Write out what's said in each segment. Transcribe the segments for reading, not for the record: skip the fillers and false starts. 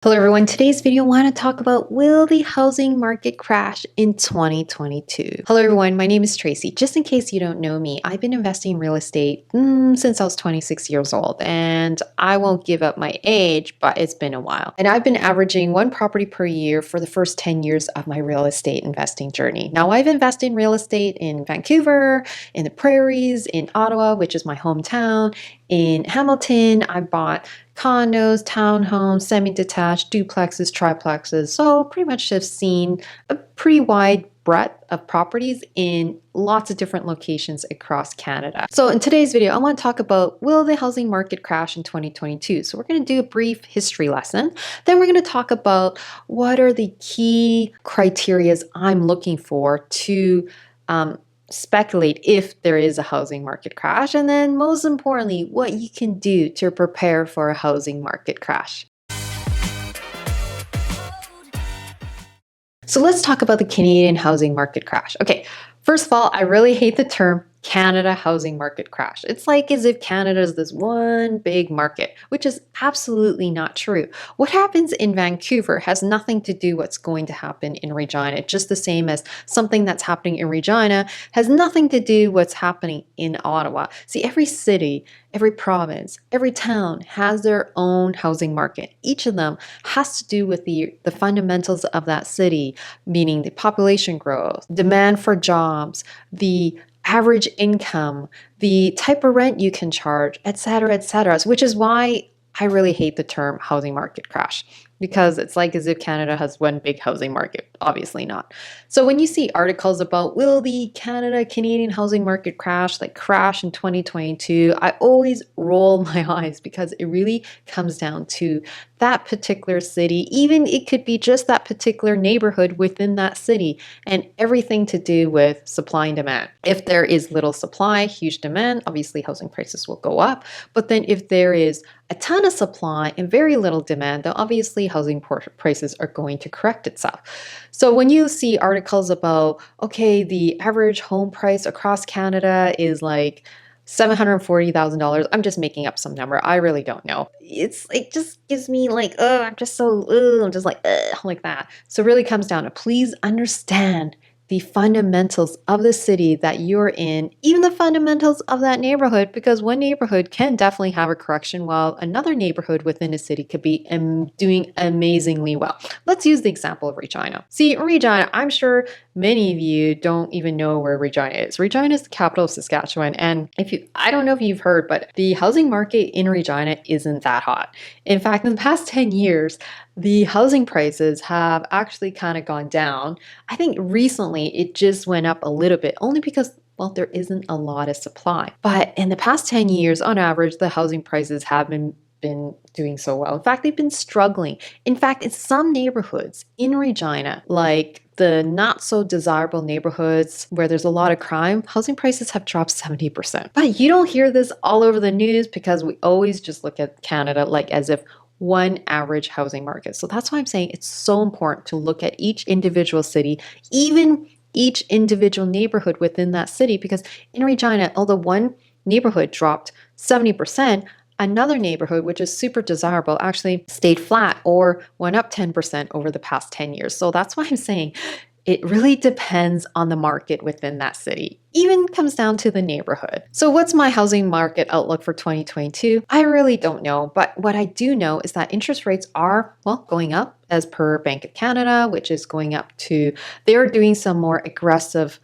Hello everyone, today's video I want to talk about will the housing market crash in 2022? Hello everyone, my name is Tracy. Just in case you don't know me, I've been investing in real estate since I was 26 years old, and I won't give up my age, but it's been a while. And I've been averaging one property per year for the first 10 years of my real estate investing journey. Now I've invested in real estate in Vancouver, in the prairies, in Ottawa, which is my hometown, in Hamilton. I bought condos, townhomes, semi-detached, duplexes, triplexes. So pretty much have seen a pretty wide breadth of properties in lots of different locations across Canada. So in today's video, I want to talk about will the housing market crash in 2022? So we're going to do a brief history lesson. Then we're going to talk about what are the key criterias I'm looking for to speculate if there is a housing market crash, and then most importantly, what you can do to prepare for a housing market crash. So let's talk about the Canadian housing market crash. Okay, first of all, I really hate the term Canada housing market crash. It's like as if Canada is this one big market, which is absolutely not true. What happens in Vancouver has nothing to do with what's going to happen in Regina, just the same as something that's happening in Regina has nothing to do with what's happening in Ottawa. See, every city, every province, every town has their own housing market. Each of them has to do with the fundamentals of that city, meaning the population growth, demand for jobs, the average income, the type of rent you can charge, et cetera, which is why I really hate the term housing market crash, because it's like as if Canada has one big housing market. Obviously not. So when you see articles about will the Canadian housing market crash, like crash in 2022, I always roll my eyes because it really comes down to that particular city. Even it could be just that particular neighborhood within that city, and everything to do with supply and demand. If there is little supply, huge demand, obviously housing prices will go up. But then if there is a ton of supply and very little demand, then obviously housing prices are going to correct itself. So when you see articles about, okay, the average home price across Canada is like $740,000. I'm just making up some number. I really don't know. It just gives me like, oh, I'm just so, I'm just like that. So it really comes down to please understand the fundamentals of the city that you're in, even the fundamentals of that neighborhood, because one neighborhood can definitely have a correction while another neighborhood within a city could be doing amazingly well. Let's use the example of Regina. See, Regina, I'm sure many of you don't even know where Regina is. Regina is the capital of Saskatchewan, and I don't know if you've heard, but the housing market in Regina isn't that hot. In fact, in the past 10 years, the housing prices have actually kind of gone down. I think recently it just went up a little bit, only because, well, there isn't a lot of supply. But in the past 10 years, on average, the housing prices have been doing so well. In fact, they've been struggling. In fact, in some neighborhoods in Regina, like the not so desirable neighborhoods where there's a lot of crime, housing prices have dropped 70%. But you don't hear this all over the news because we always just look at Canada like as if one average housing market. So that's why I'm saying it's so important to look at each individual city, even each individual neighborhood within that city, because in Regina, although one neighborhood dropped 70%, another neighborhood, which is super desirable, actually stayed flat or went up 10% over the past 10 years. So that's why I'm saying it really depends on the market within that city. Even comes down to the neighborhood. So what's my housing market outlook for 2022? I really don't know, but what I do know is that interest rates are, well, going up as per Bank of Canada, which is going up to, they're doing some more aggressive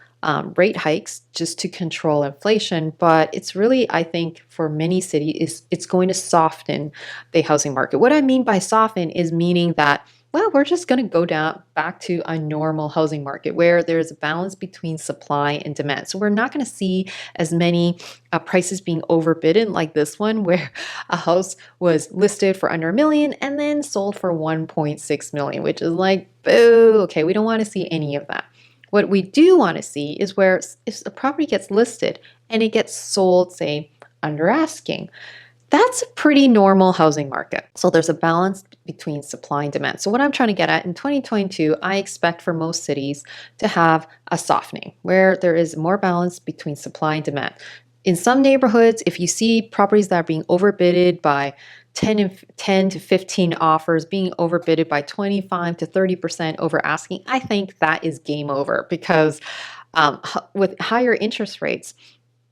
rate hikes just to control inflation, but it's really, I think, for many cities, it's going to soften the housing market. What I mean by soften is meaning that, well, we're just going to go down back to a normal housing market where there's a balance between supply and demand. So we're not going to see as many prices being overbidden like this one, where a house was listed for under $1 million and then sold for $1.6 million, which is like, boo, okay, we don't want to see any of that. What we do want to see is where if a property gets listed and it gets sold, say, under asking, that's a pretty normal housing market. So there's a balance between supply and demand. So what I'm trying to get at in 2022, I expect for most cities to have a softening where there is more balance between supply and demand. In some neighborhoods, if you see properties that are being overbidded by 10 to 15 offers, being overbidded by 25 to 30% over asking, I think that is game over because with higher interest rates,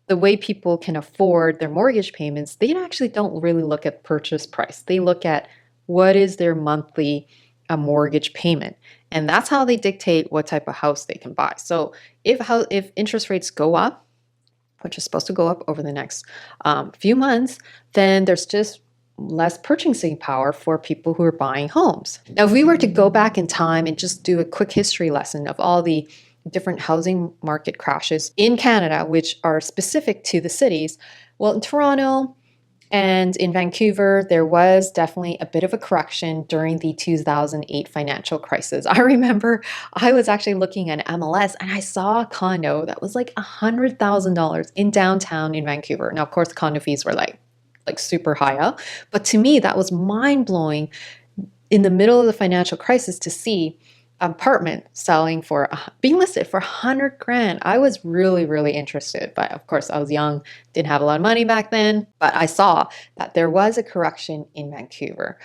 the way people can afford their mortgage payments, they actually don't really look at purchase price. They look at what is their monthly mortgage payment. And that's how they dictate what type of house they can buy. So if interest rates go up, which is supposed to go up over the next few months, then there's just less purchasing power for people who are buying homes. Now, if we were to go back in time and just do a quick history lesson of all the different housing market crashes in Canada, which are specific to the cities, well, in Toronto and in Vancouver, there was definitely a bit of a correction during the 2008 financial crisis. I remember I was actually looking at MLS and I saw a condo that was like $100,000 in downtown in Vancouver. Now, of course, condo fees were like super high up, but to me, that was mind blowing in the middle of the financial crisis to see apartment selling for being listed for 100 grand. I was really, really interested, but of course I was young, didn't have a lot of money back then, but I saw that there was a correction in Vancouver.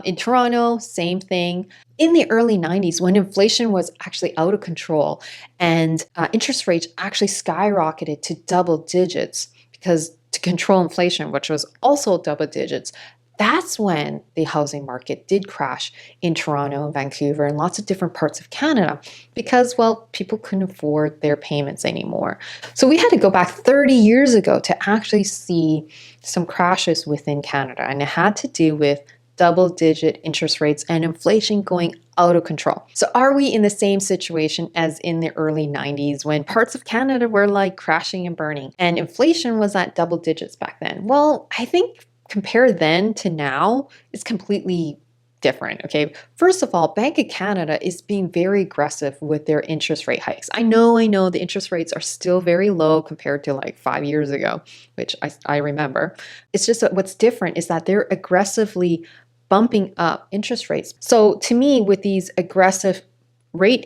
In Toronto, same thing. In the early 90s, when inflation was actually out of control and interest rates actually skyrocketed to double digits because to control inflation, which was also double digits, that's when the housing market did crash in Toronto and Vancouver and lots of different parts of Canada because, well, people couldn't afford their payments anymore. So we had to go back 30 years ago to actually see some crashes within Canada, and it had to do with double-digit interest rates and inflation going out of control. So are we in the same situation as in the early 90s when parts of Canada were like crashing and burning and inflation was at double digits back then? Well, I think compare then to now is completely different, okay? First of all, Bank of Canada is being very aggressive with their interest rate hikes. I know the interest rates are still very low compared to like 5 years ago, which I remember. It's just that what's different is that they're aggressively bumping up interest rates. So to me, with these aggressive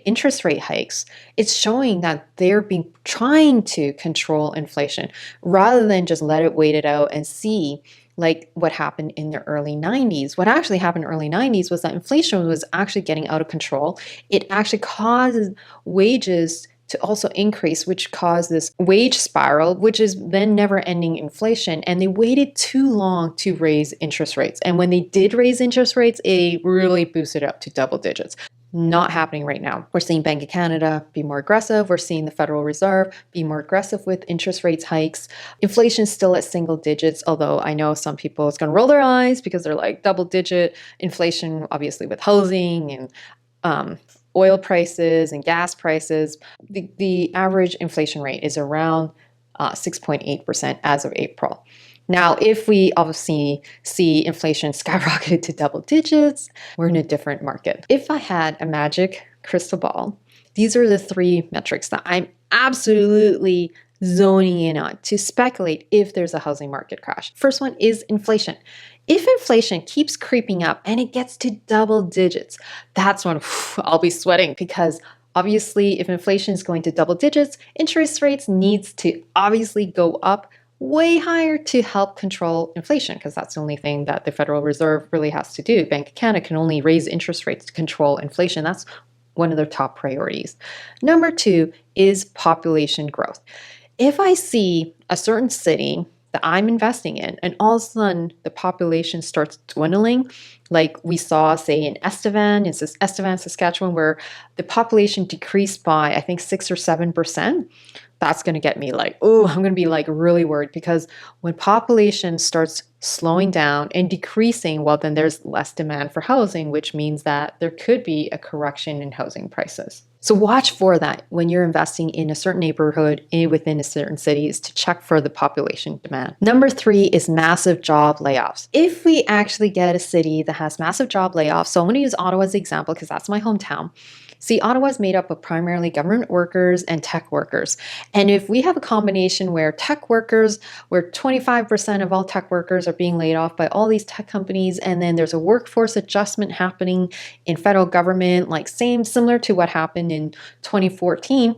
interest rate hikes, it's showing that they're trying to control inflation rather than just let it wait it out and see like what happened in the early 90s. What actually happened in the early 90s was that inflation was actually getting out of control. It actually caused wages to also increase, which caused this wage spiral, which is then never ending inflation. And they waited too long to raise interest rates. And when they did raise interest rates, it really boosted up to double digits. Not happening right now. We're seeing Bank of Canada be more aggressive. We're seeing the Federal Reserve be more aggressive with interest rates hikes. Inflation's still at single digits, although I know some people it's going to roll their eyes because they're like double digit inflation, obviously with housing and oil prices and gas prices. The average inflation rate is around 6.8% as of April. Now, if we obviously see inflation skyrocketed to double digits, we're in a different market. If I had a magic crystal ball, these are the 3 metrics that I'm absolutely zoning in on to speculate if there's a housing market crash. First one is inflation. If inflation keeps creeping up and it gets to double digits, that's when I'll be sweating because obviously if inflation is going to double digits, interest rates needs to obviously go up way higher to help control inflation because that's the only thing that the Federal Reserve really has to do. Bank of Canada can only raise interest rates to control inflation. That's one of their top priorities. Number 2 is population growth. If I see a certain city that I'm investing in and all of a sudden the population starts dwindling, like we saw, say, in Estevan, Saskatchewan, where the population decreased by, I think, 6 or 7%, that's going to get me like, oh, I'm going to be like really worried because when population starts slowing down and decreasing, well, then there's less demand for housing, which means that there could be a correction in housing prices. So watch for that when you're investing in a certain neighborhood within a certain cities to check for the population demand. Number 3 is massive job layoffs. If we actually get a city that has massive job layoffs, so I'm going to use Ottawa as an example because that's my hometown. See, Ottawa is made up of primarily government workers and tech workers. And if we have a combination where 25% of all tech workers are being laid off by all these tech companies, and then there's a workforce adjustment happening in federal government, like similar to what happened in 2014,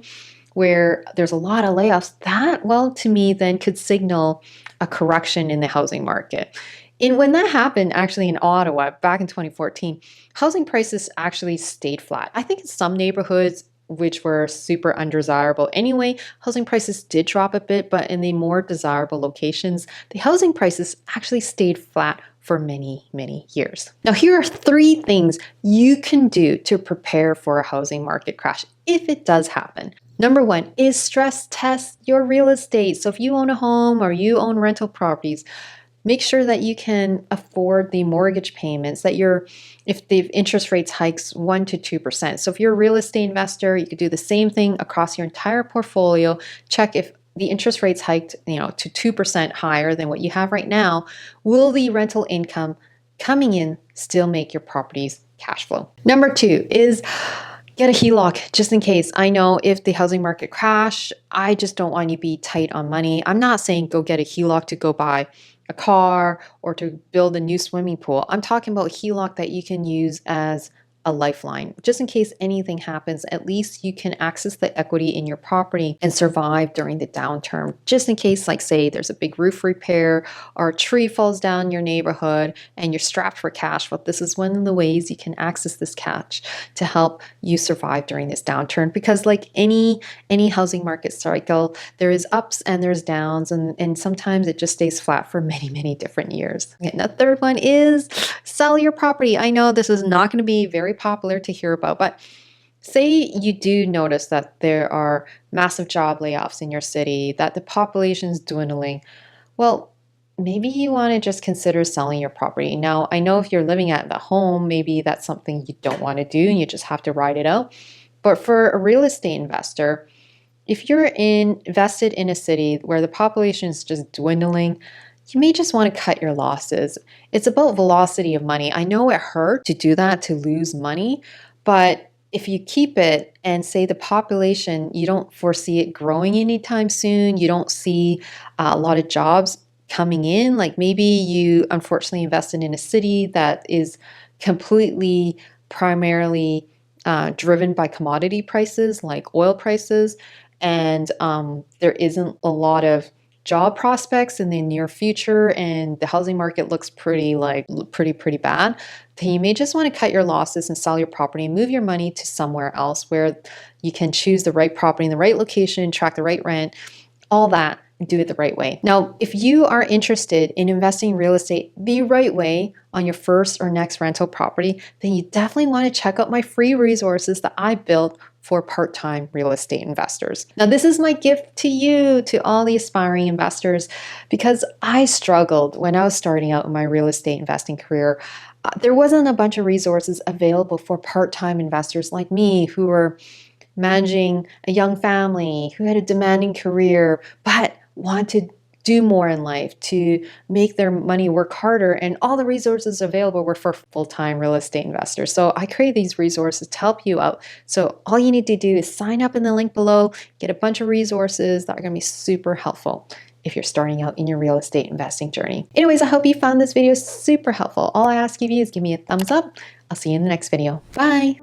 where there's a lot of layoffs, that, well, to me, then could signal a correction in the housing market. And when that happened, actually in Ottawa back in 2014, housing prices actually stayed flat. I think in some neighborhoods, which were super undesirable anyway, housing prices did drop a bit, but in the more desirable locations, the housing prices actually stayed flat for many, many years. Now, here are 3 things you can do to prepare for a housing market crash if it does happen. Number 1 is stress test your real estate. So if you own a home or you own rental properties, make sure that you can afford the mortgage payments, that if the interest rates hikes 1 to 2%. So if you're a real estate investor, you could do the same thing across your entire portfolio. Check if the interest rates hiked, to 2% higher than what you have right now, will the rental income coming in still make your properties cash flow? Number 2 is get a HELOC just in case. I know if the housing market crash, I just don't want you to be tight on money. I'm not saying go get a HELOC to go buy a car or to build a new swimming pool. I'm talking about HELOC that you can use as a lifeline. Just in case anything happens, at least you can access the equity in your property and survive during the downturn. Just in case, like say, there's a big roof repair or a tree falls down in your neighborhood and you're strapped for cash. Well, this is one of the ways you can access this cash to help you survive during this downturn. Because like any housing market cycle, there is ups and there's downs, and sometimes it just stays flat for many, many different years. And the third one is sell your property. I know this is not going to be very popular to hear about, but say you do notice that there are massive job layoffs in your city, that the population is dwindling. Well, maybe you want to just consider selling your property. Now, I know if you're living at the home, maybe that's something you don't want to do and you just have to ride it out. But for a real estate investor, if you're invested in a city where the population is just dwindling, you may just want to cut your losses. It's about velocity of money. I know it hurts to do that, to lose money, but if you keep it and say the population, you don't foresee it growing anytime soon, you don't see a lot of jobs coming in, like maybe you unfortunately invested in a city that is completely primarily driven by commodity prices like oil prices, and there isn't a lot of job prospects in the near future and the housing market looks pretty bad, then you may just want to cut your losses and sell your property and move your money to somewhere else where you can choose the right property in the right location, track the right rent, all that, and do it the right way. Now, if you are interested in investing in real estate the right way on your first or next rental property, then you definitely want to check out my free resources that I built for part-time real estate investors. Now, this is my gift to you, to all the aspiring investors, because I struggled when I was starting out in my real estate investing career. There wasn't a bunch of resources available for part-time investors like me who were managing a young family, who had a demanding career, but wanted do more in life, to make their money work harder, and all the resources available were for full-time real estate investors. So I created these resources to help you out. So all you need to do is sign up in the link below, get a bunch of resources that are going to be super helpful if you're starting out in your real estate investing journey. Anyways, I hope you found this video super helpful. All I ask of you is give me a thumbs up. I'll see you in the next video. Bye.